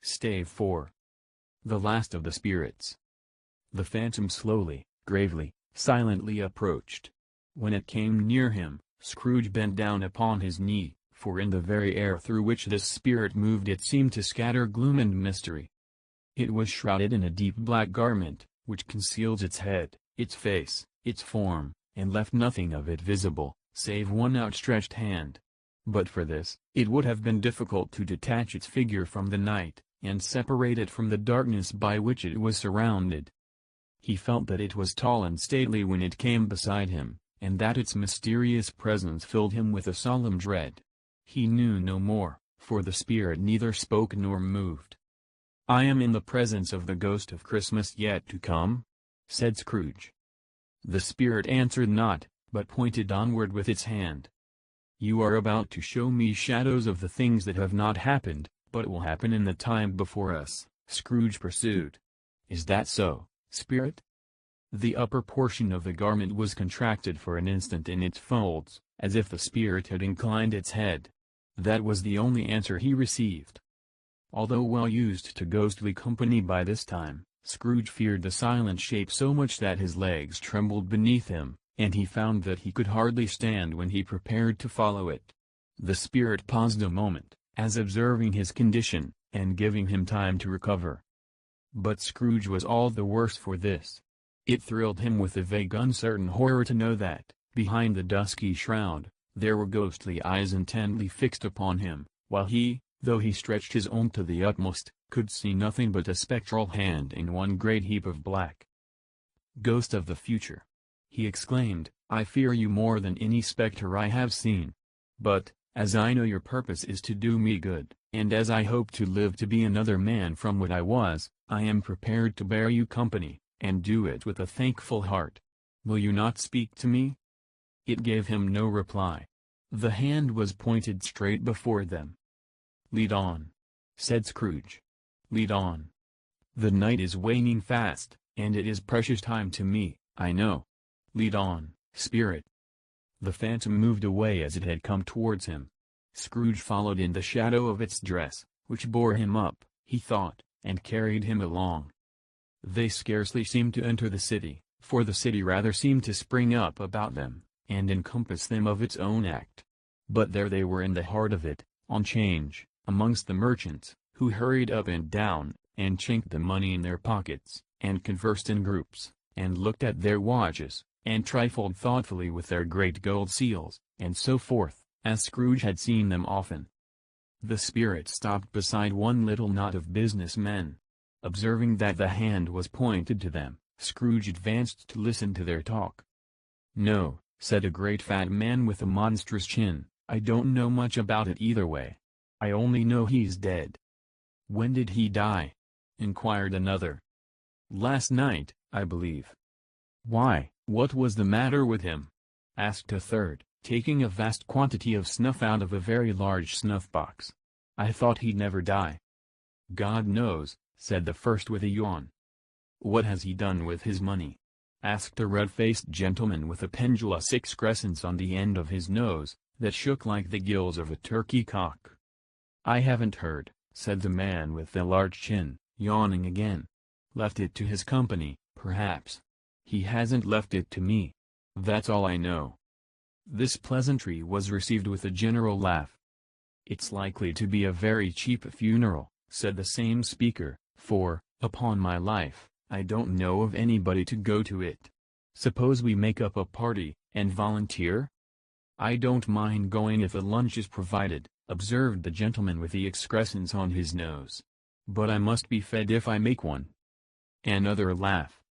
Stave 4. The Last of the Spirits. The phantom slowly, gravely, silently approached. When it came near him, Scrooge bent down upon his knee, for in the very air through which this spirit moved it seemed to scatter gloom and mystery. It was shrouded in a deep black garment, which concealed its head, its face, its form, and left nothing of it visible, save one outstretched hand. But for this, it would have been difficult to detach its figure from the night, and separate it from the darkness by which it was surrounded. He felt that it was tall and stately when it came beside him, and that its mysterious presence filled him with a solemn dread. He knew no more, for the spirit neither spoke nor moved. "I am in the presence of the ghost of Christmas yet to come?" said Scrooge. The spirit answered not, but pointed onward with its hand. "You are about to show me shadows of the things that have not happened, but will happen in the time before us," Scrooge pursued. "Is that so, spirit?" The upper portion of the garment was contracted for an instant in its folds, as if the spirit had inclined its head. That was the only answer he received. Although well used to ghostly company by this time, Scrooge feared the silent shape so much that his legs trembled beneath him, and he found that he could hardly stand when he prepared to follow it. The spirit paused a moment, as observing his condition, and giving him time to recover. But Scrooge was all the worse for this. It thrilled him with a vague uncertain horror to know that, behind the dusky shroud, there were ghostly eyes intently fixed upon him, while he, though he stretched his own to the utmost, could see nothing but a spectral hand in one great heap of black. "Ghost of the future," he exclaimed, "I fear you more than any spectre I have seen. But, as I know your purpose is to do me good, and as I hope to live to be another man from what I was, I am prepared to bear you company, and do it with a thankful heart. Will you not speak to me?" It gave him no reply. The hand was pointed straight before them. "Lead on," said Scrooge. "Lead on. The night is waning fast, and it is precious time to me, I know. Lead on, spirit." The phantom moved away as it had come towards him. Scrooge followed in the shadow of its dress, which bore him up, he thought, and carried him along. They scarcely seemed to enter the city, for the city rather seemed to spring up about them, and encompass them of its own act. But there they were in the heart of it, on 'change, amongst the merchants, who hurried up and down, and chinked the money in their pockets, and conversed in groups, and looked at their watches, and trifled thoughtfully with their great gold seals, and so forth, as Scrooge had seen them often. The spirit stopped beside one little knot of business men. Observing that the hand was pointed to them, Scrooge advanced to listen to their talk. "No," said a great fat man with a monstrous chin, "I don't know much about it either way. I only know he's dead." "When did he die?" inquired another. "Last night, I believe." "Why, what was the matter with him?" asked a third, taking a vast quantity of snuff out of a very large snuff-box. "I thought he'd never die." "God knows," said the first with a yawn. "What has he done with his money?" asked a red-faced gentleman with a pendulous excrescence on the end of his nose, that shook like the gills of a turkey-cock. "I haven't heard," said the man with the large chin, yawning again. "Left it to his company, perhaps. He hasn't left it to me. That's all I know." This pleasantry was received with a general laugh. "It's likely to be a very cheap funeral," said the same speaker, "for, upon my life, I don't know of anybody to go to it. Suppose we make up a party, and volunteer?" "I don't mind going if a lunch is provided," observed the gentleman with the excrescence on his nose. "But I must be fed if I make one." Another laugh.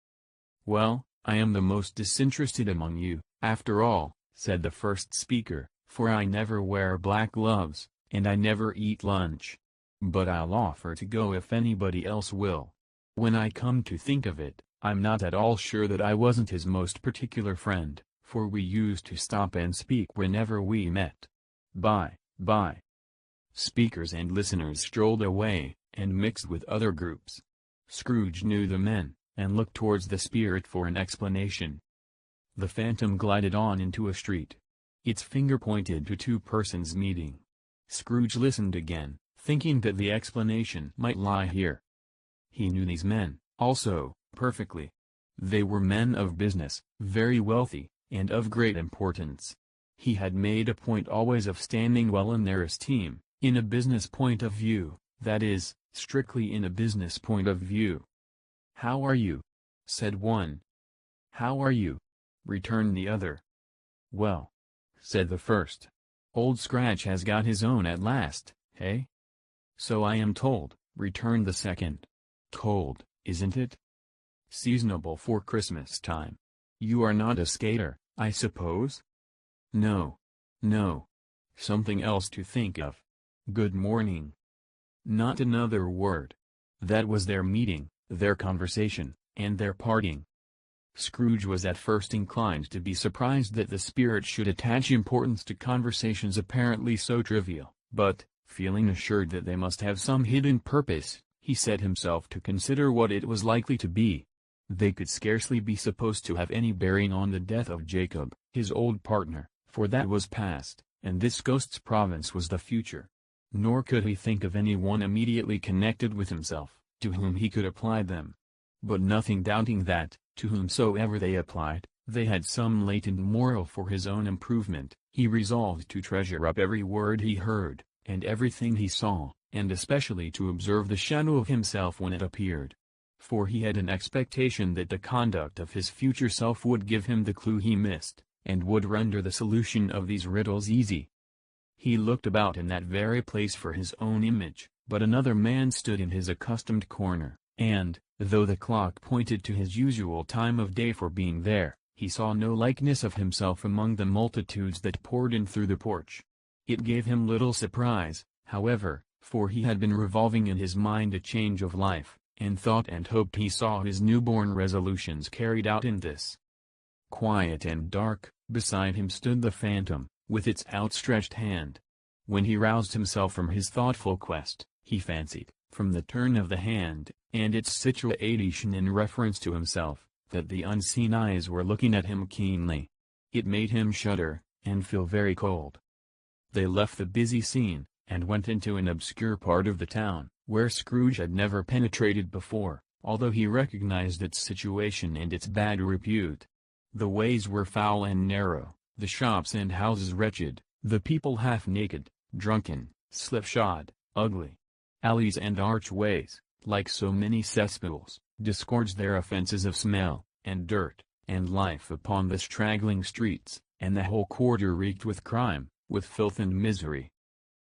"Well, I am the most disinterested among you, after all," said the first speaker, "for I never wear black gloves, and I never eat lunch. But I'll offer to go if anybody else will. When I come to think of it, I'm not at all sure that I wasn't his most particular friend, for we used to stop and speak whenever we met. Bye. Speakers and listeners strolled away, and mixed with other groups. Scrooge knew the men, and looked towards the spirit for an explanation. The phantom glided on into a street. Its finger pointed to two persons meeting. Scrooge listened again, thinking that the explanation might lie here. He knew these men, also, perfectly. They were men of business, very wealthy, and of great importance. He had made a point always of standing well in their esteem, in a business point of view, that is, strictly in a business point of view. "How are you?" said one. "How are you?" returned the other. "Well," said the first. "Old Scratch has got his own at last, eh?" "So I am told," returned the second. "Cold, isn't it? Seasonable for Christmas time. You are not a skater, I suppose?" "No. No. Something else to think of. Good morning." Not another word. That was their meeting, their conversation, and their parting. Scrooge was at first inclined to be surprised that the spirit should attach importance to conversations apparently so trivial, but, feeling assured that they must have some hidden purpose, he set himself to consider what it was likely to be. They could scarcely be supposed to have any bearing on the death of Jacob, his old partner, for that was past, and this ghost's province was the future. Nor could he think of any one immediately connected with himself, to whom he could apply them. But nothing doubting that, to whomsoever they applied, they had some latent moral for his own improvement, he resolved to treasure up every word he heard, and everything he saw, and especially to observe the shadow of himself when it appeared. For he had an expectation that the conduct of his future self would give him the clue he missed, and would render the solution of these riddles easy. He looked about in that very place for his own image, but another man stood in his accustomed corner, and, though the clock pointed to his usual time of day for being there, he saw no likeness of himself among the multitudes that poured in through the porch. It gave him little surprise, however, for he had been revolving in his mind a change of life, and thought and hoped he saw his newborn resolutions carried out in this. Quiet and dark, beside him stood the phantom, with its outstretched hand. When he roused himself from his thoughtful quest, he fancied, from the turn of the hand, and its situation in reference to himself, that the unseen eyes were looking at him keenly. It made him shudder, and feel very cold. They left the busy scene, and went into an obscure part of the town, where Scrooge had never penetrated before, although he recognized its situation and its bad repute. The ways were foul and narrow, the shops and houses wretched, the people half-naked, drunken, slipshod, ugly. Alleys and archways, like so many cesspools, disgorged their offences of smell, and dirt, and life upon the straggling streets, and the whole quarter reeked with crime, with filth and misery.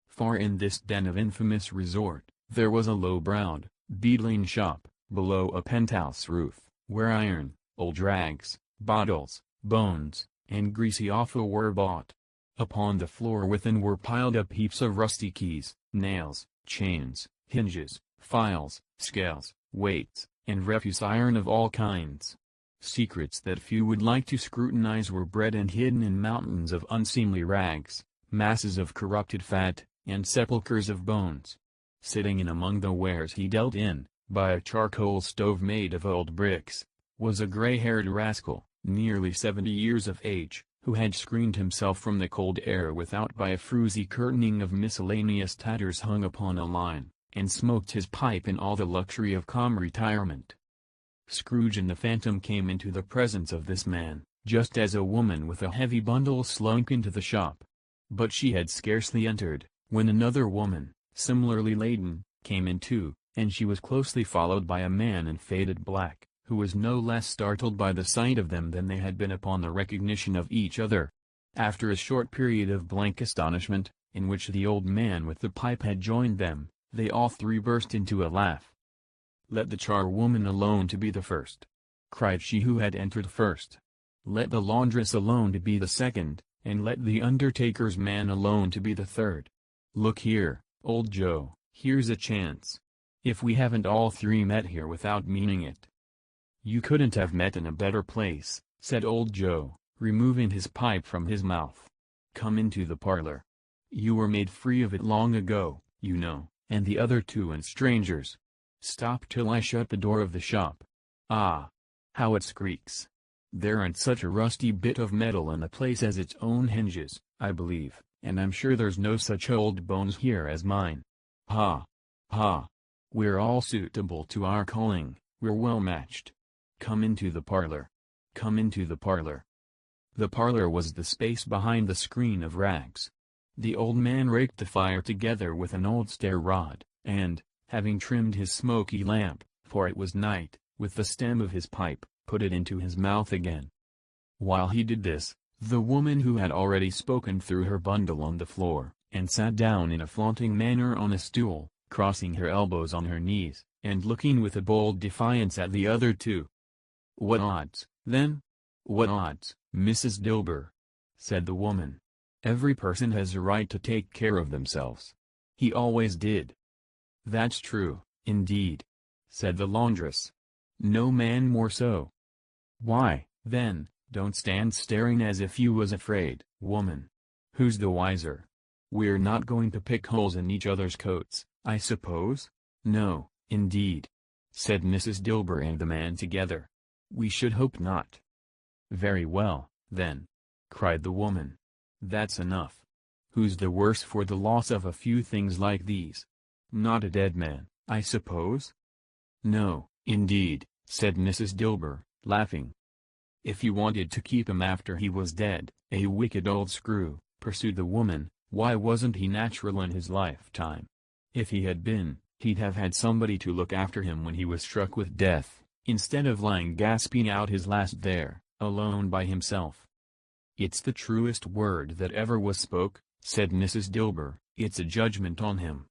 Far in this den of infamous resort, there was a low-browed, beetling shop, below a penthouse roof, where iron, old rags, bottles, bones, and greasy offal were bought. Upon the floor within were piled up heaps of rusty keys, nails, chains, hinges, files, scales, weights, and refuse iron of all kinds. Secrets that few would like to scrutinize were bred and hidden in mountains of unseemly rags, masses of corrupted fat, and sepulchres of bones. Sitting in among the wares he dealt in, by a charcoal stove made of old bricks, was a gray-haired rascal, nearly 70 years of age, who had screened himself from the cold air without by a fruzy curtaining of miscellaneous tatters hung upon a line, and smoked his pipe in all the luxury of calm retirement. Scrooge and the Phantom came into the presence of this man, just as a woman with a heavy bundle slunk into the shop. But she had scarcely entered, when another woman, similarly laden, came in too, and she was closely followed by a man in faded black, who was no less startled by the sight of them than they had been upon the recognition of each other. After a short period of blank astonishment, in which the old man with the pipe had joined them, they all three burst into a laugh. "Let the charwoman alone to be the first," cried she who had entered first. "Let the laundress alone to be the second, and let the undertaker's man alone to be the third. Look here, old Joe, here's a chance. If we haven't all three met here without meaning it." "You couldn't have met in a better place," said old Joe, removing his pipe from his mouth. "Come into the parlor. You were made free of it long ago, you know, and the other two and strangers. Stop till I shut the door of the shop. Ah! How it squeaks! There ain't such a rusty bit of metal in the place as its own hinges, I believe, and I'm sure there's no such old bones here as mine. Ha! Ha! We're all suitable to our calling, we're well matched. Come into the parlor. Come into the parlor. The parlor was the space behind the screen of rags. The old man raked the fire together with an old stair rod, and, having trimmed his smoky lamp, for it was night, with the stem of his pipe, put it into his mouth again. While he did this, the woman who had already spoken threw her bundle on the floor, and sat down in a flaunting manner on a stool, crossing her elbows on her knees, and looking with a bold defiance at the other two. "What odds, then? What odds, Mrs. Dilber?" said the woman. "Every person has a right to take care of themselves. He always did." "That's true, indeed," said the laundress. "No man more so." "Why, then, don't stand staring as if you was afraid, woman. Who's the wiser? We're not going to pick holes in each other's coats, I suppose?" "No, indeed," said Mrs. Dilber and the man together. "We should hope not." "Very well, then," cried the woman. "That's enough. Who's the worse for the loss of a few things like these? Not a dead man, I suppose?" "No, indeed," said Mrs. Dilber, laughing. "If you wanted to keep him after he was dead, a wicked old screw," pursued the woman, "why wasn't he natural in his lifetime? If he had been, he'd have had somebody to look after him when he was struck with death, instead of lying gasping out his last there, alone by himself." "It's the truest word that ever was spoke," said Mrs. Dilber. "It's a judgment on him."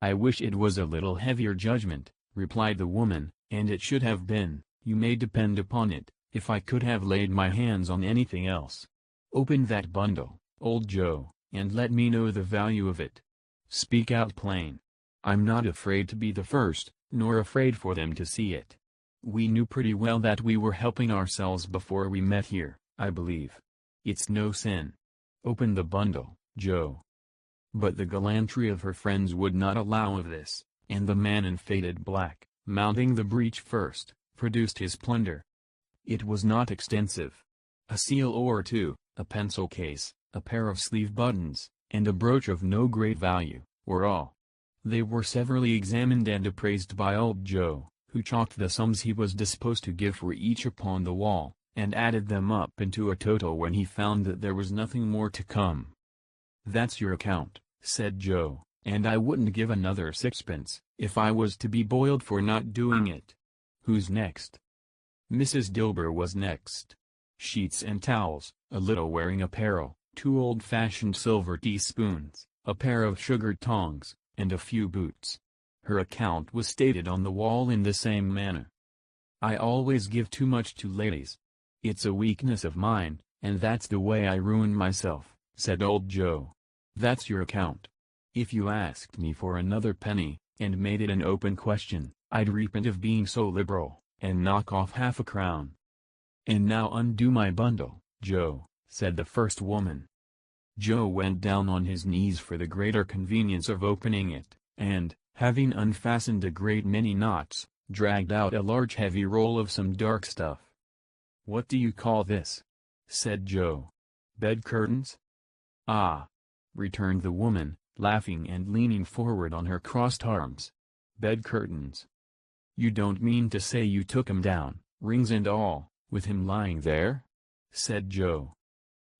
"I wish it was a little heavier judgment," replied the woman, "and it should have been, you may depend upon it, if I could have laid my hands on anything else. Open that bundle, old Joe, and let me know the value of it. Speak out plain. I'm not afraid to be the first, nor afraid for them to see it. We knew pretty well that we were helping ourselves before we met here, I believe. It's no sin. Open the bundle, Joe." But the gallantry of her friends would not allow of this, and the man in faded black, mounting the breach first, produced his plunder. It was not extensive. A seal or two, a pencil case, a pair of sleeve buttons, and a brooch of no great value, were all. They were severally examined and appraised by old Joe, who chalked the sums he was disposed to give for each upon the wall, and added them up into a total when he found that there was nothing more to come. "That's your account," said Joe, "and I wouldn't give another sixpence, if I was to be boiled for not doing it. Who's next?" Mrs. Dilber was next. Sheets and towels, a little wearing apparel, 2 old-fashioned silver teaspoons, a pair of sugar tongs, and a few boots. Her account was stated on the wall in the same manner. "I always give too much to ladies. It's a weakness of mine, and that's the way I ruin myself," said old Joe. "That's your account. If you asked me for another penny, and made it an open question, I'd repent of being so liberal, and knock off half a crown." "And now undo my bundle, Joe," said the first woman. Joe went down on his knees for the greater convenience of opening it, and, having unfastened a great many knots, dragged out a large heavy roll of some dark stuff. "What do you call this?" said Joe. "Bed curtains?" "Ah!" returned the woman, laughing and leaning forward on her crossed arms. "Bed curtains. You don't mean to say you took 'em down, rings and all, with him lying there?" said Joe.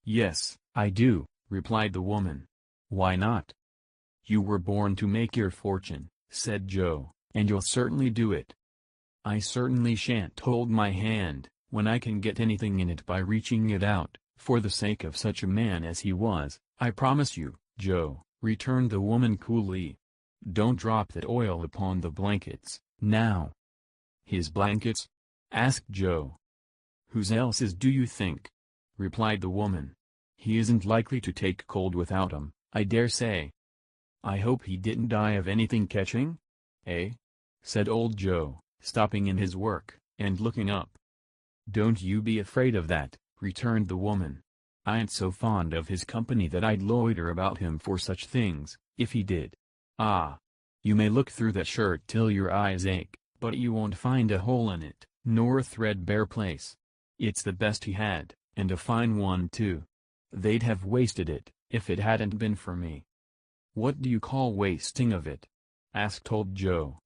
"Yes, I do," replied the woman. "Why not?" "You were born to make your fortune," said Joe, "and you'll certainly do it." "I certainly shan't hold my hand, when I can get anything in it by reaching it out, for the sake of such a man as he was, I promise you, Joe," returned the woman coolly. "Don't drop that oil upon the blankets, now." "His blankets?" asked Joe. "Whose else's do you think?" replied the woman. "He isn't likely to take cold without 'em, I dare say." "I hope he didn't die of anything catching? Eh?" said old Joe, stopping in his work, and looking up. "Don't you be afraid of that," returned the woman. "I ain't so fond of his company that I'd loiter about him for such things, if he did. Ah! You may look through that shirt till your eyes ache, but you won't find a hole in it, nor a threadbare place. It's the best he had, and a fine one too. They'd have wasted it, if it hadn't been for me." "What do you call wasting of it?" asked old Joe.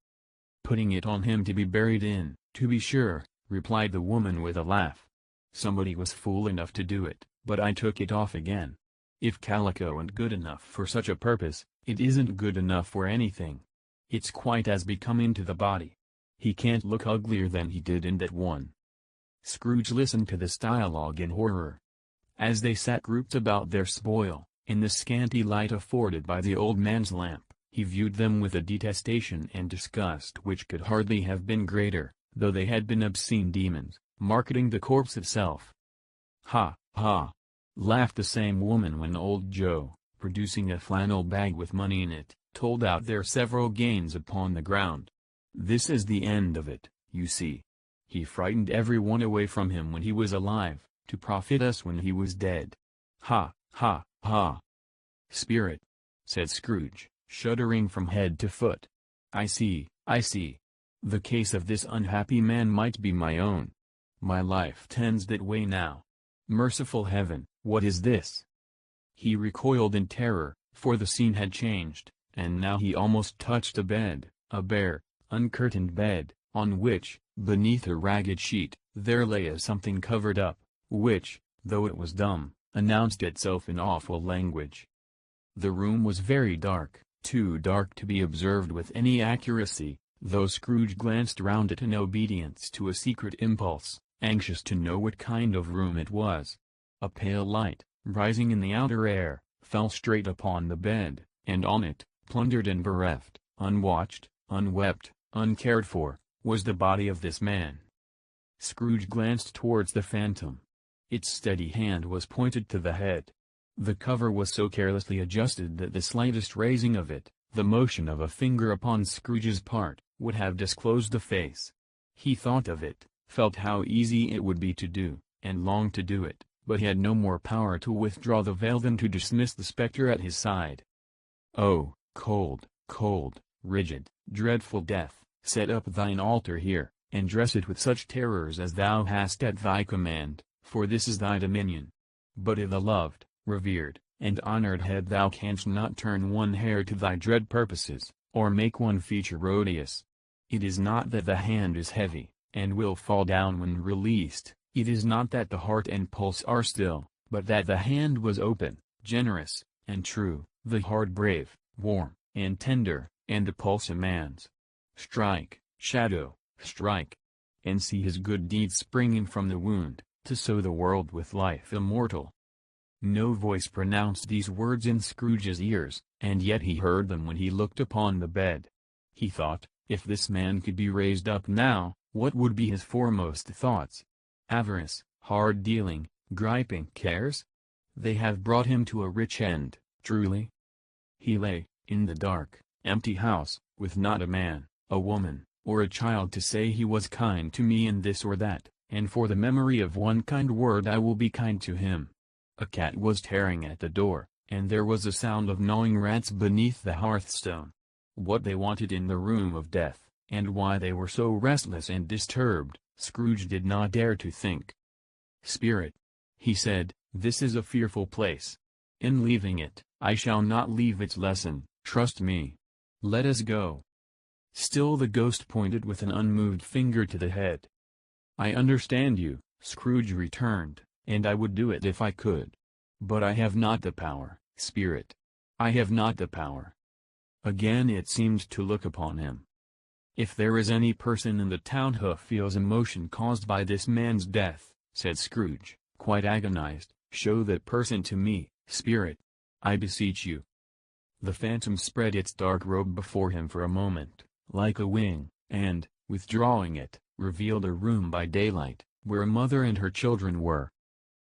"Putting it on him to be buried in, to be sure," replied the woman with a laugh. "Somebody was fool enough to do it, but I took it off again. If calico ain't good enough for such a purpose, it isn't good enough for anything. It's quite as becoming to the body. He can't look uglier than he did in that one." Scrooge listened to this dialogue in horror. As they sat grouped about their spoil, in the scanty light afforded by the old man's lamp, he viewed them with a detestation and disgust which could hardly have been greater, though they had been obscene demons, marketing the corpse itself. "Ha, ha!" laughed the same woman when old Joe, producing a flannel bag with money in it, told out their several gains upon the ground. "This is the end of it, you see. He frightened every one away from him when he was alive, to profit us when he was dead. Ha, ha, ha!" "Spirit," said Scrooge, shuddering from head to foot. I see, I see. The case of this unhappy man might be my own. My life tends that way now. Merciful heaven, what is this?" He recoiled in terror, for the scene had changed, and now he almost touched a bed, a bare, uncurtained bed, on which, beneath a ragged sheet, there lay a something covered up, which, though it was dumb, announced itself in awful language. The room was very dark, too dark to be observed with any accuracy, though Scrooge glanced round it in obedience to a secret impulse, anxious to know what kind of room it was. A pale light, rising in the outer air, fell straight upon the bed, and on it, plundered and bereft, unwatched, unwept, uncared for, was the body of this man. Scrooge glanced towards the phantom. Its steady hand was pointed to the head. The cover was so carelessly adjusted that the slightest raising of it, the motion of a finger upon Scrooge's part, would have disclosed the face. He thought of it, felt how easy it would be to do, and longed to do it, but had no more power to withdraw the veil than to dismiss the spectre at his side. "Oh, cold, cold, rigid, dreadful death, set up thine altar here, and dress it with such terrors as thou hast at thy command, for this is thy dominion. But i' the loved, revered, and honored head thou canst not turn one hair to thy dread purposes, or make one feature odious. It is not that the hand is heavy, and will fall down when released, it is not that the heart and pulse are still, but that the hand was open, generous, and true, the heart brave, warm, and tender, and the pulse a man's. Strike, shadow, strike, and see his good deeds springing from the wound, to sow the world with life immortal." No voice pronounced these words in Scrooge's ears, and yet he heard them when he looked upon the bed. He thought, if this man could be raised up now, what would be his foremost thoughts? Avarice, hard dealing, griping cares? They have brought him to a rich end, truly. He lay, in the dark, empty house, with not a man, a woman, or a child to say he was kind to me in this or that, and for the memory of one kind word I will be kind to him. A cat was tearing at the door, and there was a sound of gnawing rats beneath the hearthstone. What they wanted in the room of death, and why they were so restless and disturbed, Scrooge did not dare to think. "Spirit," he said, "this is a fearful place. In leaving it, I shall not leave its lesson, trust me. Let us go." Still the ghost pointed with an unmoved finger to the head. "I understand you," Scrooge returned, "and I would do it if I could. But I have not the power, Spirit. I have not the power." Again it seemed to look upon him. "If there is any person in the town who feels emotion caused by this man's death," said Scrooge, quite agonized, "show that person to me, Spirit. I beseech you." The phantom spread its dark robe before him for a moment, like a wing, and, withdrawing it, revealed a room by daylight, where a mother and her children were.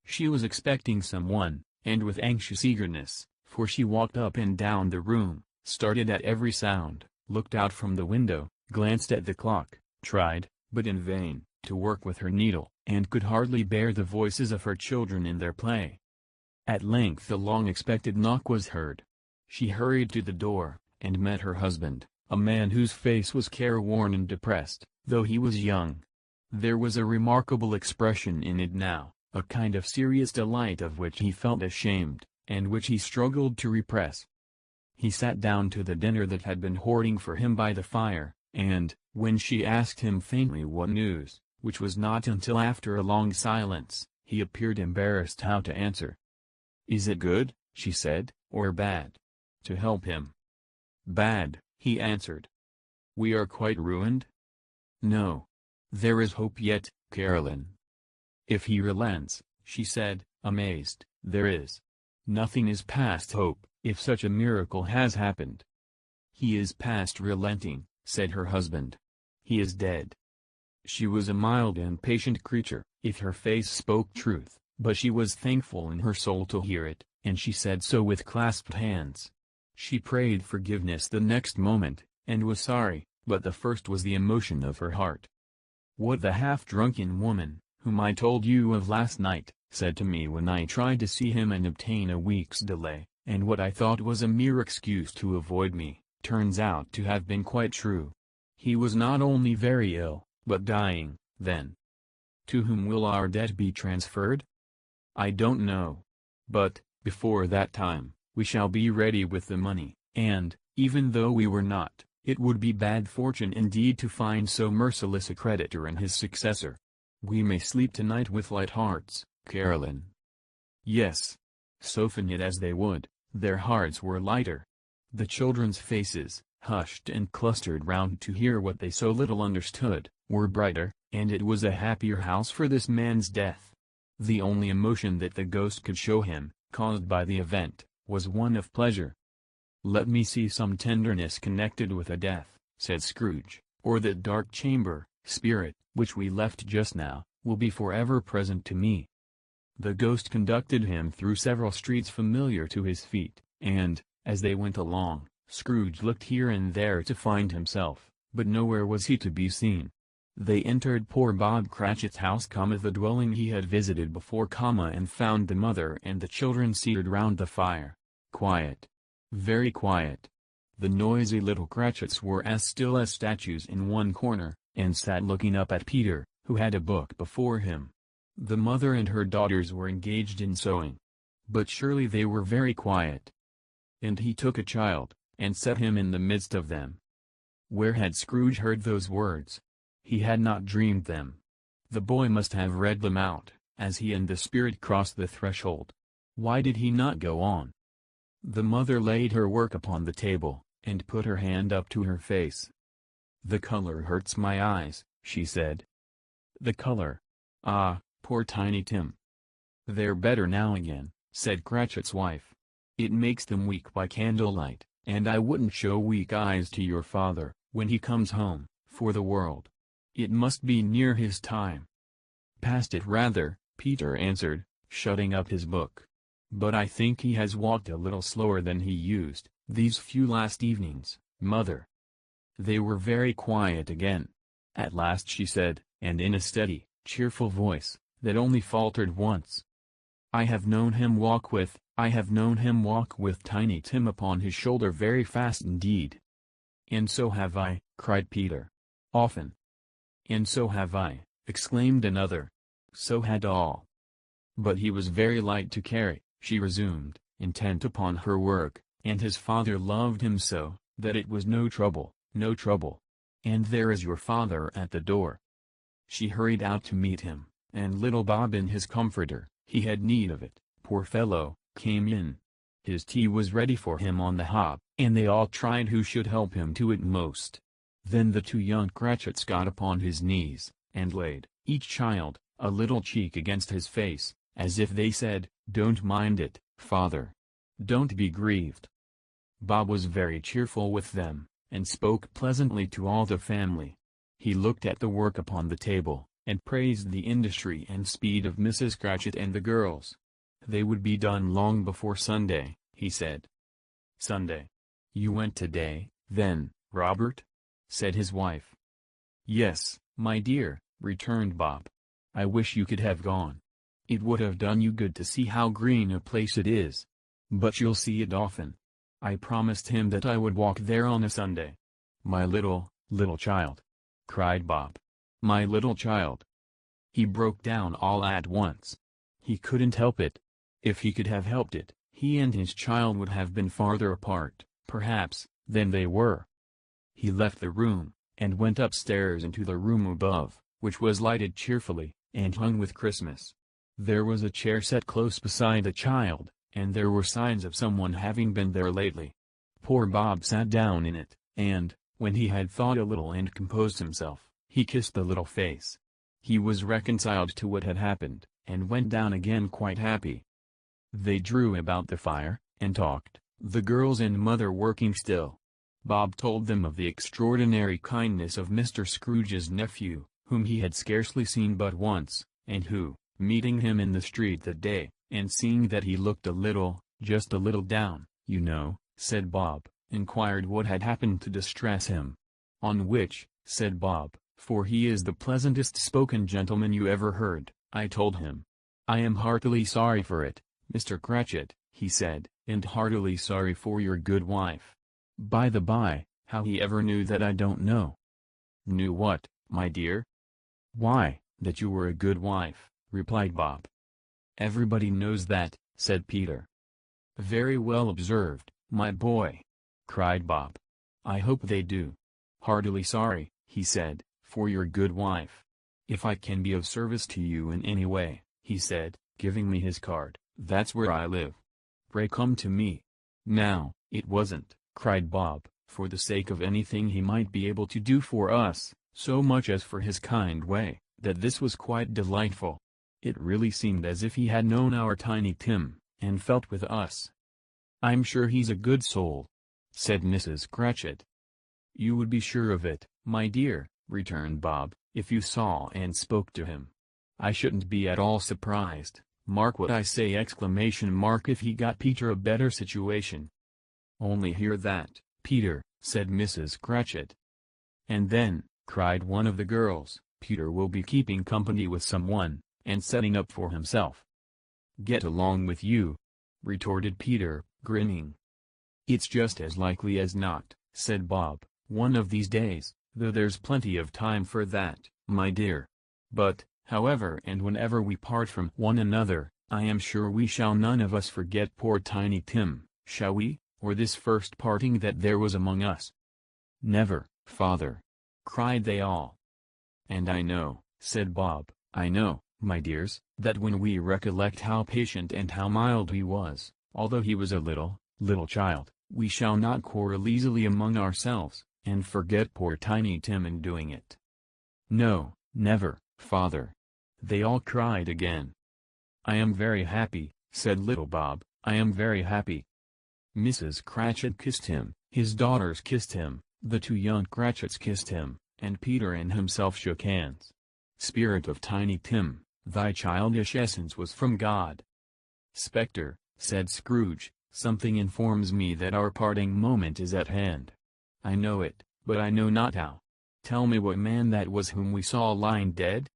She was expecting someone, and with anxious eagerness, for she walked up and down the room, started at every sound, looked out from the window, glanced at the clock, tried, but in vain, to work with her needle, and could hardly bear the voices of her children in their play. At length the long-expected knock was heard. She hurried to the door, and met her husband, a man whose face was careworn and depressed, though he was young. There was a remarkable expression in it now, a kind of serious delight of which he felt ashamed, and which he struggled to repress. He sat down to the dinner that had been hoarding for him by the fire, and, when she asked him faintly what news, which was not until after a long silence, he appeared embarrassed how to answer. "Is it good," she said, "or bad?" To help him. "Bad," he answered. "We are quite ruined?" "No. There is hope yet, Caroline." "If he relents," she said, amazed, "there is. Nothing is past hope, if such a miracle has happened." "He is past relenting," said her husband. "He is dead." She was a mild and patient creature, if her face spoke truth, but she was thankful in her soul to hear it, and she said so with clasped hands. She prayed forgiveness the next moment, and was sorry, but the first was the emotion of her heart. "What the half-drunken woman, whom I told you of last night, said to me when I tried to see him and obtain a week's delay, and what I thought was a mere excuse to avoid me, turns out to have been quite true. He was not only very ill, but dying, then. To whom will our debt be transferred? I don't know. But, before that time, we shall be ready with the money, and, even though we were not, it would be bad fortune indeed to find so merciless a creditor and his successor. We may sleep tonight with light hearts, Caroline." Yes. Soften it as they would, their hearts were lighter. The children's faces, hushed and clustered round to hear what they so little understood, were brighter, and it was a happier house for this man's death. The only emotion that the ghost could show him, caused by the event, was one of pleasure. "Let me see some tenderness connected with a death," said Scrooge, "or that dark chamber, spirit, which we left just now, will be forever present to me." The ghost conducted him through several streets familiar to his feet, and, as they went along, Scrooge looked here and there to find himself, but nowhere was he to be seen. They entered poor Bob Cratchit's house, the dwelling he had visited before, and found the mother and the children seated round the fire. Quiet. Very quiet. The noisy little Cratchits were as still as statues in one corner, and sat looking up at Peter, who had a book before him. The mother and her daughters were engaged in sewing. But surely they were very quiet. And he took a child, and set him in the midst of them. Where had Scrooge heard those words? He had not dreamed them. The boy must have read them out, as he and the spirit crossed the threshold. Why did he not go on? The mother laid her work upon the table, and put her hand up to her face. "The color hurts my eyes," she said. "The color? Ah, poor Tiny Tim." "They're better now again," said Cratchit's wife. "It makes them weak by candlelight, and I wouldn't show weak eyes to your father, when he comes home, for the world. It must be near his time." "Past it rather," Peter answered, shutting up his book. "But I think he has walked a little slower than he used, these few last evenings, mother." They were very quiet again. At last she said, and in a steady, cheerful voice, that only faltered once, I have known him walk with Tiny Tim upon his shoulder very fast indeed." "And so have I," cried Peter. "Often." "And so have I," exclaimed another. "So had all." "But he was very light to carry," she resumed, intent upon her work, "and his father loved him so, that it was no trouble, no trouble. And there is your father at the door." She hurried out to meet him, and little Bob in his comforter, he had need of it, poor fellow, came in. His tea was ready for him on the hob, and they all tried who should help him to it most. Then the two young Cratchits got upon his knees, and laid, each child, a little cheek against his face, as if they said, "Don't mind it, father. Don't be grieved." Bob was very cheerful with them, and spoke pleasantly to all the family. He looked at the work upon the table, and praised the industry and speed of Mrs. Cratchit and the girls. They would be done long before Sunday, he said. "Sunday? You went today, then, Robert?" said his wife. "Yes, my dear," returned Bob. "I wish you could have gone. It would have done you good to see how green a place it is. But you'll see it often. I promised him that I would walk there on a Sunday." "My little child!" cried Bob. "My little child!" He broke down all at once. He couldn't help it. If he could have helped it, he and his child would have been farther apart, Perhaps, then they were. He left the room, and went upstairs into the room above, which was lighted cheerfully, and hung with Christmas. There was a chair set close beside the child, and there were signs of someone having been there lately. Poor Bob sat down in it, and, when he had thought a little and composed himself, he kissed the little face. He was reconciled to what had happened, and went down again quite happy. They drew about the fire, and talked, the girls and mother working still. Bob told them of the extraordinary kindness of Mr. Scrooge's nephew, whom he had scarcely seen but once, and who, meeting him in the street that day, and seeing that he looked a little, just a little down, you know, said Bob, inquired what had happened to distress him. On which, said Bob, for he is the pleasantest spoken gentleman you ever heard, I told him. I am heartily sorry for it, Mr. Cratchit, he said, and heartily sorry for your good wife. By the by, how he ever knew that I don't know. Knew what, my dear? Why, that you were a good wife, replied Bob. Everybody knows that, said Peter. Very well observed, my boy, cried Bob. I hope they do. Heartily sorry, he said, for your good wife. If I can be of service to you in any way, he said, giving me his card, that's where I live. Pray come to me. Now, it wasn't, cried Bob, for the sake of anything he might be able to do for us, so much as for his kind way, that this was quite delightful. It really seemed as if he had known our Tiny Tim, and felt with us. I'm sure he's a good soul, said Mrs. Cratchit. You would be sure of it, my dear, returned Bob, if you saw and spoke to him. I shouldn't be at all surprised, mark what I say, if he got Peter a better situation. Only hear that, Peter, said Mrs. Cratchit. And then, cried one of the girls, Peter will be keeping company with someone, and setting up for himself. Get along with you, retorted Peter, grinning. It's just as likely as not, said Bob, one of these days, though there's plenty of time for that, my dear. But, however and whenever we part from one another, I am sure we shall none of us forget poor Tiny Tim, shall we, or this first parting that there was among us? Never, father, cried they all. And I know, said Bob, I know, my dears, that when we recollect how patient and how mild he was, although he was a little child, we shall not quarrel easily among ourselves, and forget poor Tiny Tim in doing it. No, never, father. They all cried again. I am very happy, said little Bob, I am very happy. Mrs. Cratchit kissed him, his daughters kissed him, the two young Cratchits kissed him, and Peter and himself shook hands. Spirit of Tiny Tim, thy childish essence was from God. Spectre, said Scrooge, something informs me that our parting moment is at hand. I know it, but I know not how. Tell me what man that was whom we saw lying dead?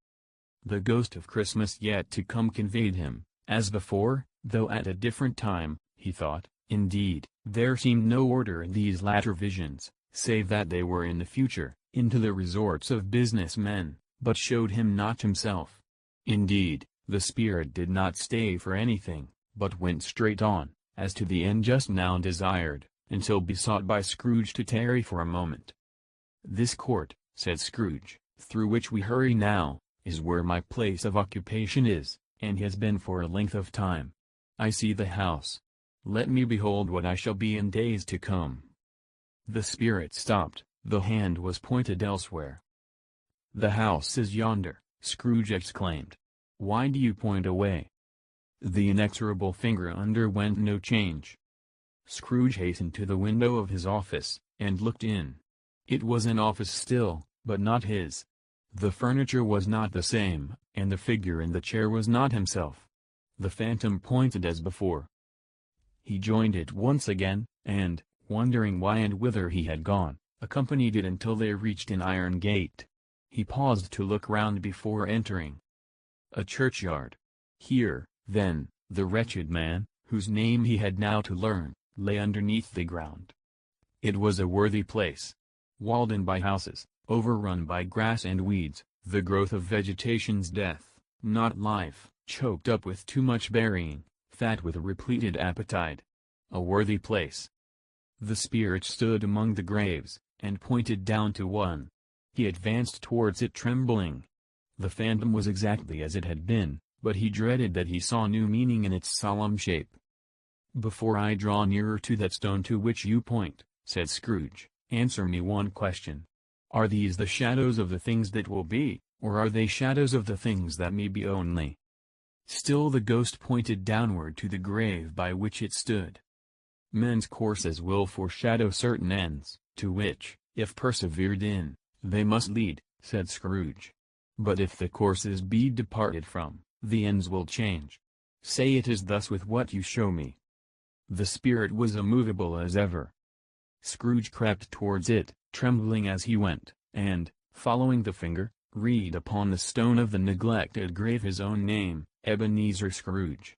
The ghost of Christmas yet to come conveyed him, as before, though at a different time, he thought. Indeed, there seemed no order in these latter visions, save that they were in the future, into the resorts of business men, but showed him not himself. Indeed, the spirit did not stay for anything, but went straight on, as to the end just now desired, until besought by Scrooge to tarry for a moment. This court, said Scrooge, through which we hurry now, is where my place of occupation is, and has been for a length of time. I see the house. Let me behold what I shall be in days to come. The spirit stopped, the hand was pointed elsewhere. The house is yonder, Scrooge exclaimed. Why do you point away? The inexorable finger underwent no change. Scrooge hastened to the window of his office, and looked in. It was an office still, but not his. The furniture was not the same, and the figure in the chair was not himself. The phantom pointed as before. He joined it once again, and, wondering why and whither he had gone, accompanied it until they reached an iron gate. He paused to look round before entering. A churchyard. Here, then, the wretched man, whose name he had now to learn, lay underneath the ground. It was a worthy place. Walled in by houses, overrun by grass and weeds, the growth of vegetation's death, not life, choked up with too much burying, fat with a repleted appetite. A worthy place. The spirit stood among the graves, and pointed down to one. He advanced towards it trembling. The phantom was exactly as it had been, but he dreaded that he saw new meaning in its solemn shape. "Before I draw nearer to that stone to which you point," said Scrooge, "answer me one question. Are these the shadows of the things that will be, or are they shadows of the things that may be only?" Still the ghost pointed downward to the grave by which it stood. "Men's courses will foreshadow certain ends, to which, if persevered in, they must lead," said Scrooge. "But if the courses be departed from, the ends will change. Say it is thus with what you show me." The spirit was immovable as ever. Scrooge crept towards it, trembling as he went, and, following the finger, read upon the stone of the neglected grave his own name, Ebenezer Scrooge.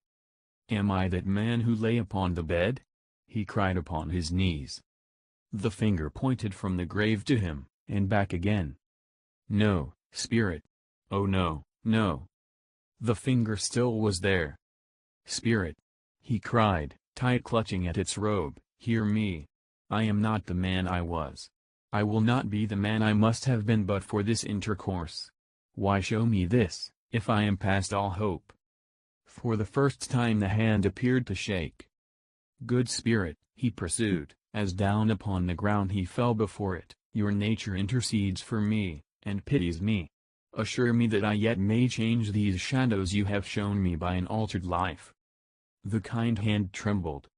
"Am I that man who lay upon the bed?" he cried upon his knees. The finger pointed from the grave to him, and back again. "No, spirit. Oh no, no." The finger still was there. "Spirit," he cried, tight clutching at its robe, "hear me. I am not the man I was. I will not be the man I must have been but for this intercourse. Why show me this, if I am past all hope?" For the first time the hand appeared to shake. "Good spirit," he pursued, as down upon the ground he fell before it, "your nature intercedes for me, and pities me. Assure me that I yet may change these shadows you have shown me by an altered life." The kind hand trembled.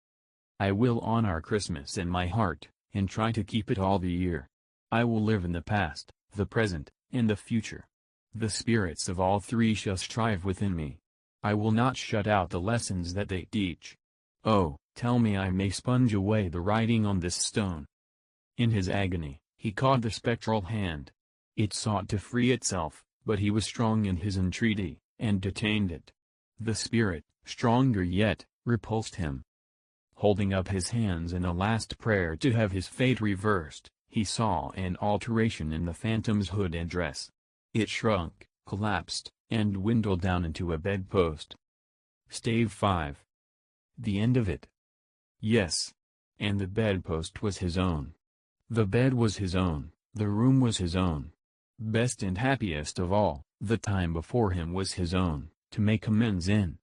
"I will honor Christmas in my heart, and try to keep it all the year. I will live in the past, the present, and the future. The spirits of all three shall strive within me. I will not shut out the lessons that they teach. Oh, tell me I may sponge away the writing on this stone." In his agony, he caught the spectral hand. It sought to free itself, but he was strong in his entreaty, and detained it. The spirit, stronger yet, repulsed him. Holding up his hands in a last prayer to have his fate reversed, he saw an alteration in the phantom's hood and dress. It shrunk, collapsed, and dwindled down into a bedpost. Stave 5. The end of it. Yes. And the bedpost was his own. The bed was his own, the room was his own. Best and happiest of all, the time before him was his own, to make amends in.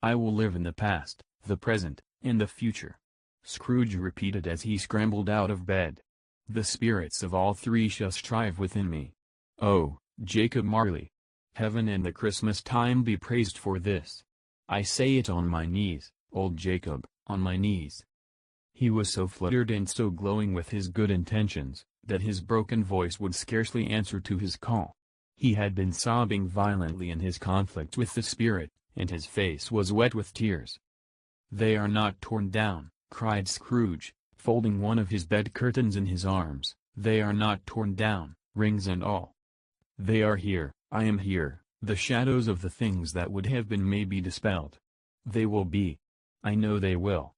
"I will live in the past, the present, and the future," Scrooge repeated as he scrambled out of bed. "The spirits of all three shall strive within me. Oh, Jacob Marley! Heaven and the Christmas time be praised for this. I say it on my knees, old Jacob, on my knees." He was so fluttered and so glowing with his good intentions, that his broken voice would scarcely answer to his call. He had been sobbing violently in his conflict with the spirit, and his face was wet with tears. "They are not torn down," cried Scrooge, folding one of his bed curtains in his arms. "They are not torn down, rings and all. They are here, I am here, the shadows of the things that would have been may be dispelled. They will be. I know they will."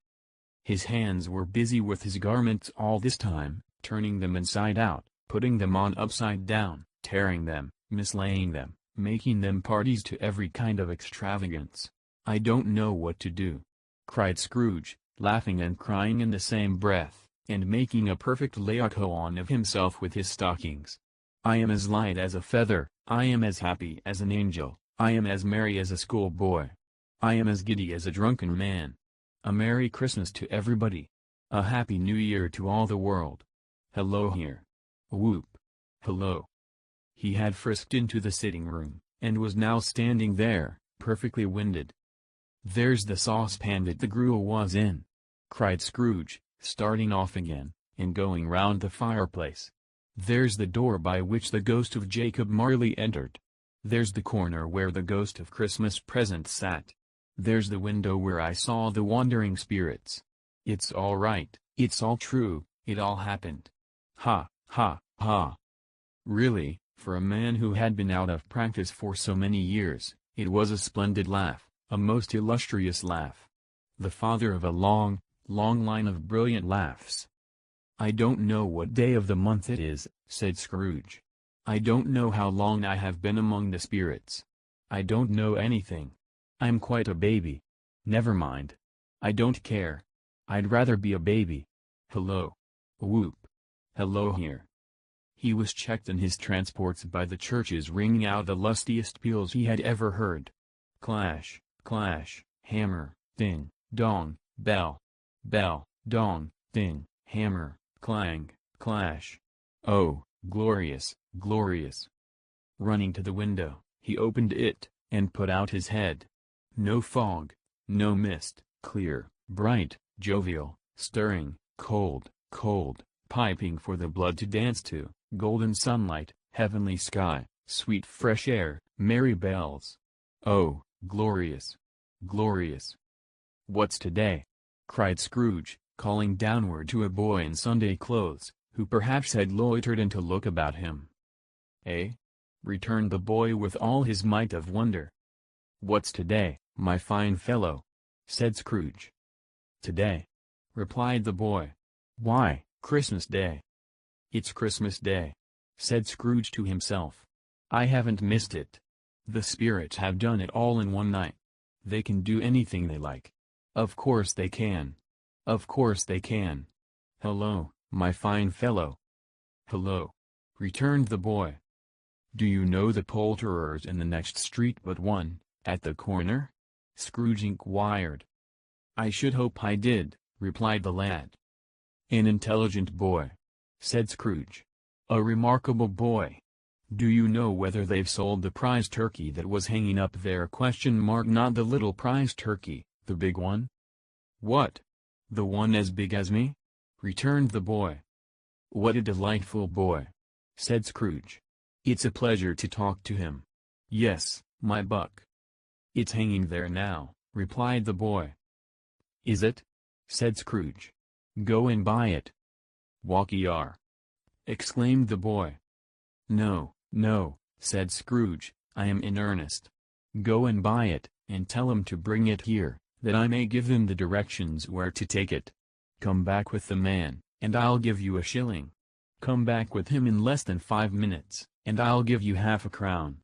His hands were busy with his garments all this time, turning them inside out, putting them on upside down, tearing them, mislaying them, making them parties to every kind of extravagance. "I don't know what to do," cried Scrooge, laughing and crying in the same breath, and making a perfect Laocoon of himself with his stockings. "I am as light as a feather, I am as happy as an angel, I am as merry as a schoolboy. I am as giddy as a drunken man. A Merry Christmas to everybody. A Happy New Year to all the world. Hello here. Whoop. Hello." He had frisked into the sitting room, and was now standing there, perfectly winded. "There's the saucepan that the gruel was in," cried Scrooge, starting off again, and going round the fireplace. "There's the door by which the ghost of Jacob Marley entered. There's the corner where the ghost of Christmas Present sat. There's the window where I saw the wandering spirits. It's all right, it's all true, it all happened. Ha, ha, ha." Really, for a man who had been out of practice for so many years, it was a splendid laugh, a most illustrious laugh. The father of a long, long line of brilliant laughs. "I don't know what day of the month it is," said Scrooge. "I don't know how long I have been among the spirits. I don't know anything. I'm quite a baby. Never mind. I don't care. I'd rather be a baby. Hello. Whoop. Hello here. He was checked in his transports by the churches ringing out the lustiest peals he had ever heard. Clash, clash, hammer, ding, dong, bell. Bell, dong, ding, hammer, clang, clash. Oh, glorious, glorious. Running to the window, he opened it, and put out his head. No fog, no mist, clear, bright, jovial, stirring, cold, cold, piping for the blood to dance to, golden sunlight, heavenly sky, sweet fresh air, merry bells. Oh, glorious, glorious. What's today? Cried Scrooge, calling downward to a boy in Sunday clothes, who perhaps had loitered in to look about him. Eh? Returned the boy with all his might of wonder. What's today, my fine fellow? Said Scrooge. Today? Replied the boy. Why, Christmas Day. It's Christmas Day, said Scrooge to himself. I haven't missed it. The spirits have done it all in one night. They can do anything they like. Of course they can. Of course they can. Hello, my fine fellow. Hello, returned the boy. Do you know the poulterers in the next street but one, at the corner? Scrooge inquired. I should hope I did, replied the lad. An intelligent boy, said Scrooge. A remarkable boy. Do you know whether they've sold the prize turkey that was hanging up there? Not the little prize turkey, the big one? What? The one as big as me? Returned the boy. What a delightful boy, said Scrooge. It's a pleasure to talk to him. Yes, my buck. It's hanging there now, replied the boy. Is it? Said Scrooge. Go and buy it. Walk-ye-are, exclaimed the boy. No, no, said Scrooge, I am in earnest. Go and buy it, and tell 'em to bring it here, that I may give them the directions where to take it. Come back with the man, and I'll give you a shilling. Come back with him in less than 5 minutes, and I'll give you half a crown.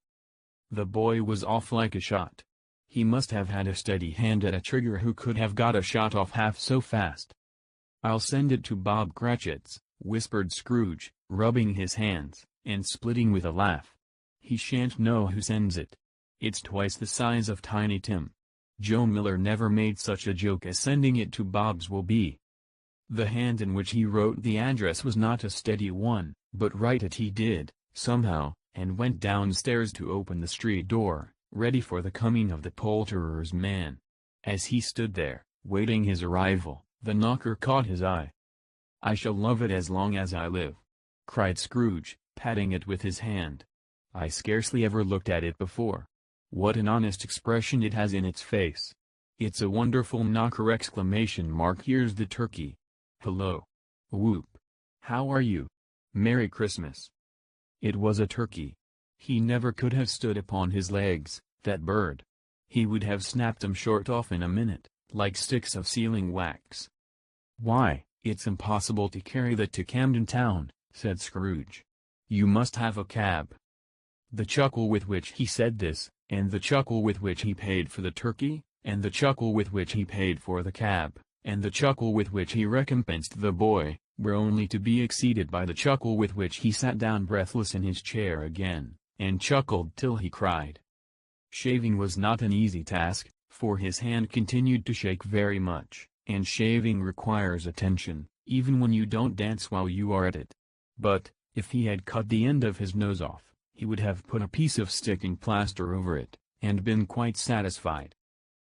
The boy was off like a shot. He must have had a steady hand at a trigger who could have got a shot off half so fast. I'll send it to Bob Cratchit's, whispered Scrooge, rubbing his hands, and splitting with a laugh. He shan't know who sends it. It's twice the size of Tiny Tim. Joe Miller never made such a joke as sending it to Bob's will be. The hand in which he wrote the address was not a steady one, but write it he did, somehow, and went downstairs to open the street door, ready for the coming of the poulterer's man. As he stood there, waiting his arrival, the knocker caught his eye. I shall love it as long as I live, cried Scrooge, patting it with his hand. I scarcely ever looked at it before. What an honest expression it has in its face. It's a wonderful knocker! ! Here's the turkey. Hello. Whoop. How are you? Merry Christmas. It was a turkey. He never could have stood upon his legs, that bird. He would have snapped 'em short off in a minute, like sticks of sealing wax. Why, it's impossible to carry that to Camden Town, said Scrooge. You must have a cab. The chuckle with which he said this, and the chuckle with which he paid for the turkey, and the chuckle with which he paid for the cab, and the chuckle with which he recompensed the boy, were only to be exceeded by the chuckle with which he sat down breathless in his chair again, and chuckled till he cried. Shaving was not an easy task, for his hand continued to shake very much, and shaving requires attention, even when you don't dance while you are at it. But, if he had cut the end of his nose off, he would have put a piece of sticking plaster over it, and been quite satisfied.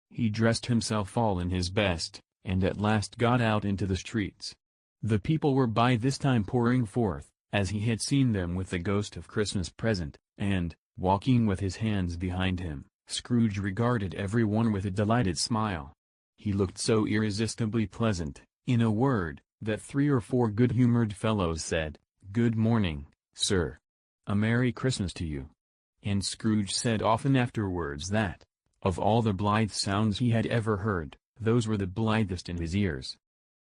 He dressed himself all in his best, and at last got out into the streets. The people were by this time pouring forth, as he had seen them with the ghost of Christmas present, and, walking with his hands behind him, Scrooge regarded every one with a delighted smile. He looked so irresistibly pleasant, in a word, that 3 or 4 good-humored fellows said, "Good morning, sir. A Merry Christmas to you." And Scrooge said often afterwards that, of all the blithe sounds he had ever heard, those were the blithest in his ears.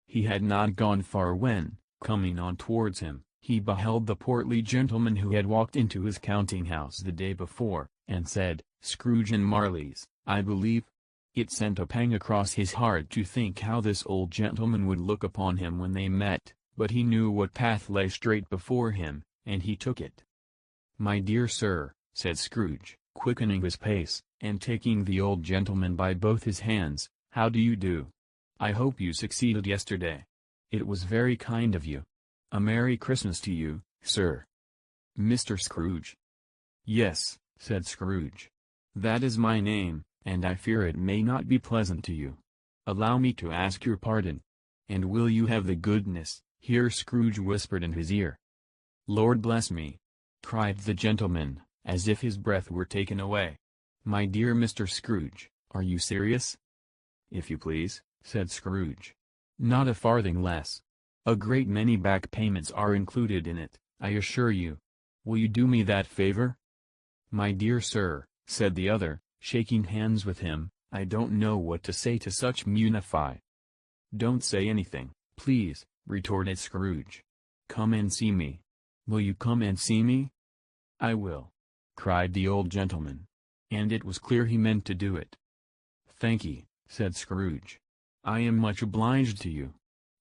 He had not gone far when, coming on towards him, he beheld the portly gentleman who had walked into his counting-house the day before, and said, "Scrooge and Marley's, I believe? It sent a pang across his heart to think how this old gentleman would look upon him when they met, but he knew what path lay straight before him, and he took it. "My dear sir," said Scrooge, quickening his pace, and taking the old gentleman by both his hands, "how do you do? I hope you succeeded yesterday. It was very kind of you. A Merry Christmas to you, sir." "Mr. Scrooge?" "Yes," said Scrooge. "That is my name, and I fear it may not be pleasant to you. Allow me to ask your pardon. And will you have the goodness," here Scrooge whispered in his ear. "Lord bless me!" cried the gentleman, as if his breath were taken away. "My dear Mr. Scrooge, are you serious?" "If you please," said Scrooge. "Not a farthing less. A great many back payments are included in it, I assure you. Will you do me that favor?" "My dear sir," said the other, shaking hands with him, "I don't know what to say to such munify." "Don't say anything, please," retorted Scrooge. "Come and see me. Will you come and see me?" "I will," cried the old gentleman. And it was clear he meant to do it. "Thank'ee," said Scrooge. "I am much obliged to you.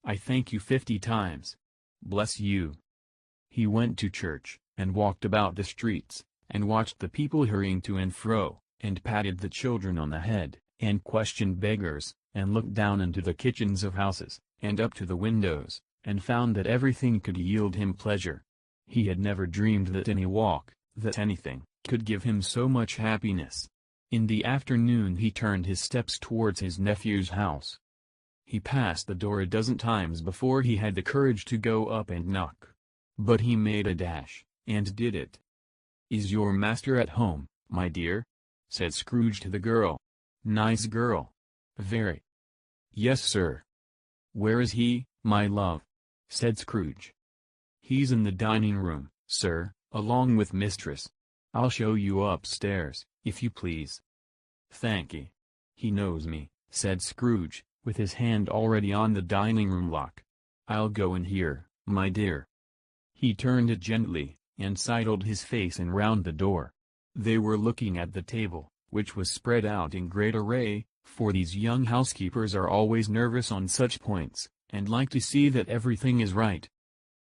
I thank you 50 times. Bless you." He went to church, and walked about the streets, and watched the people hurrying to and fro, and patted the children on the head, and questioned beggars, and looked down into the kitchens of houses, and up to the windows, and found that everything could yield him pleasure. He had never dreamed that any walk, that anything, could give him so much happiness. In the afternoon he turned his steps towards his nephew's house. He passed the door a dozen times before he had the courage to go up and knock. But he made a dash, and did it. "Is your master at home, my dear?" said Scrooge to the girl. "Nice girl. Very." "Yes, sir." "Where is he, my love?" said Scrooge. "He's in the dining room, sir, along with mistress. I'll show you upstairs, if you please." "Thank'ee. He knows me," said Scrooge, with his hand already on the dining room lock. "I'll go in here, my dear." He turned it gently, and sidled his face in round the door. They were looking at the table, which was spread out in great array, for these young housekeepers are always nervous on such points, and like to see that everything is right.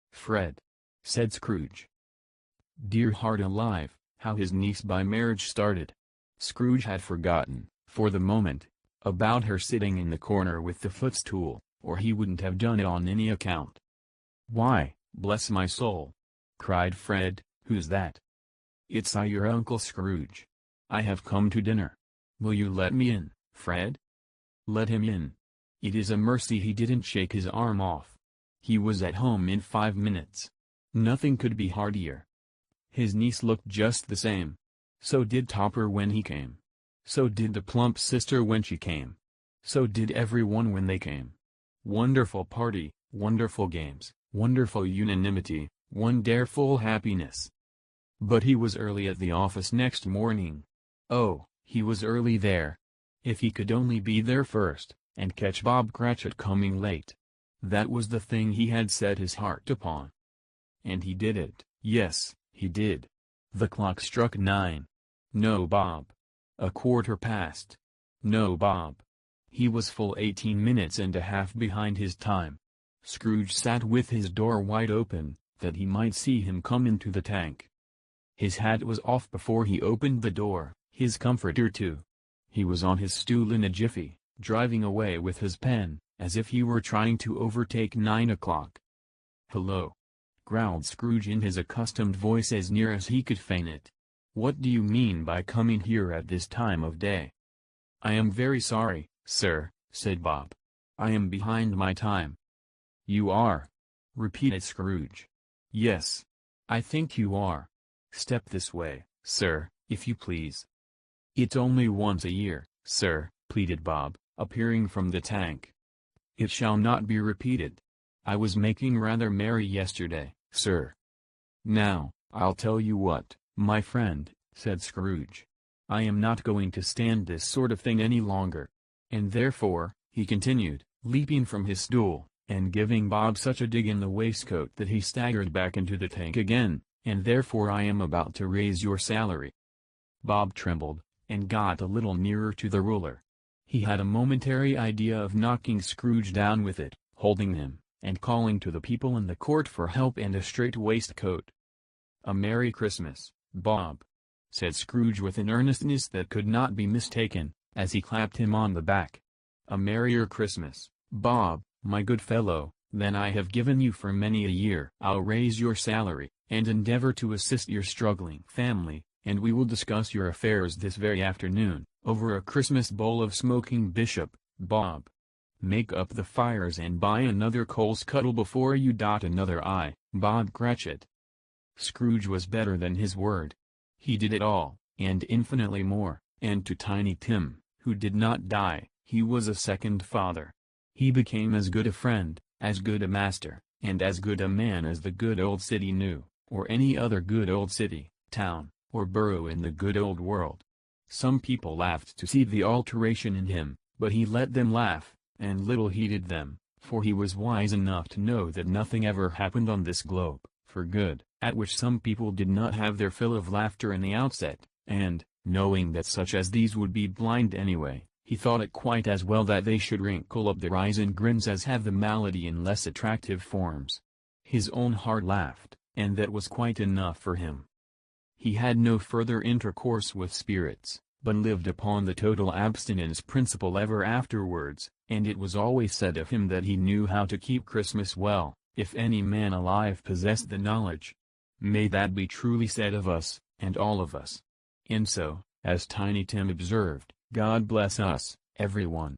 "Fred," said Scrooge. Dear heart alive, how his niece by marriage started! Scrooge had forgotten, for the moment, about her sitting in the corner with the footstool, or he wouldn't have done it on any account. "Why, bless my soul!" cried Fred, "who's that?" "It's I, your Uncle Scrooge. I have come to dinner. Will you let me in, Fred?" Let him in. It is a mercy he didn't shake his arm off. He was at home in 5 minutes. Nothing could be heartier. His niece looked just the same. So did Topper when he came. So did the plump sister when she came. So did everyone when they came. Wonderful party, wonderful games, wonderful unanimity, wonderful happiness. But he was early at the office next morning. Oh, he was early there. If he could only be there first, and catch Bob Cratchit coming late. That was the thing he had set his heart upon. And he did it, yes, he did. The clock struck 9. No Bob. 1/4 past. No Bob. He was full 18 minutes and a half behind his time. Scrooge sat with his door wide open, that he might see him come into the tank. His hat was off before he opened the door, his comforter too. He was on his stool in a jiffy, driving away with his pen, as if he were trying to overtake 9 o'clock. "Hello!" growled Scrooge in his accustomed voice as near as he could feign it. "What do you mean by coming here at this time of day?" "I am very sorry, sir," said Bob. "I am behind my time." "You are?" repeated Scrooge. "Yes. I think you are. Step this way, sir, if you please." "It's only once a year, sir," pleaded Bob, appearing from the tank. "It shall not be repeated. I was making rather merry yesterday, sir." "Now, I'll tell you what, my friend," said Scrooge. "I am not going to stand this sort of thing any longer. And therefore," he continued, leaping from his stool, and giving Bob such a dig in the waistcoat that he staggered back into the tank again, "and therefore I am about to raise your salary." Bob trembled, and got a little nearer to the ruler. He had a momentary idea of knocking Scrooge down with it, holding him, and calling to the people in the court for help and a strait waistcoat. "A Merry Christmas, Bob," said Scrooge with an earnestness that could not be mistaken, as he clapped him on the back. "A merrier Christmas, Bob, my good fellow, than I have given you for many a year. I'll raise your salary, and endeavor to assist your struggling family, and we will discuss your affairs this very afternoon, over a Christmas bowl of smoking bishop, Bob. Make up the fires and buy another coal scuttle before you dot another I, Bob Cratchit." Scrooge was better than his word. He did it all, and infinitely more, and to Tiny Tim, who did not die, he was a second father. He became as good a friend, as good a master, and as good a man as the good old city knew, or any other good old city, town, or borough in the good old world. Some people laughed to see the alteration in him, but he let them laugh, and little heeded them, for he was wise enough to know that nothing ever happened on this globe, for good, at which some people did not have their fill of laughter in the outset, and, knowing that such as these would be blind anyway, he thought it quite as well that they should wrinkle up their eyes and grins as have the malady in less attractive forms. His own heart laughed, and that was quite enough for him. He had no further intercourse with spirits, but lived upon the total abstinence principle ever afterwards, and it was always said of him that he knew how to keep Christmas well, if any man alive possessed the knowledge. May that be truly said of us, and all of us. And so, as Tiny Tim observed, God bless us, everyone.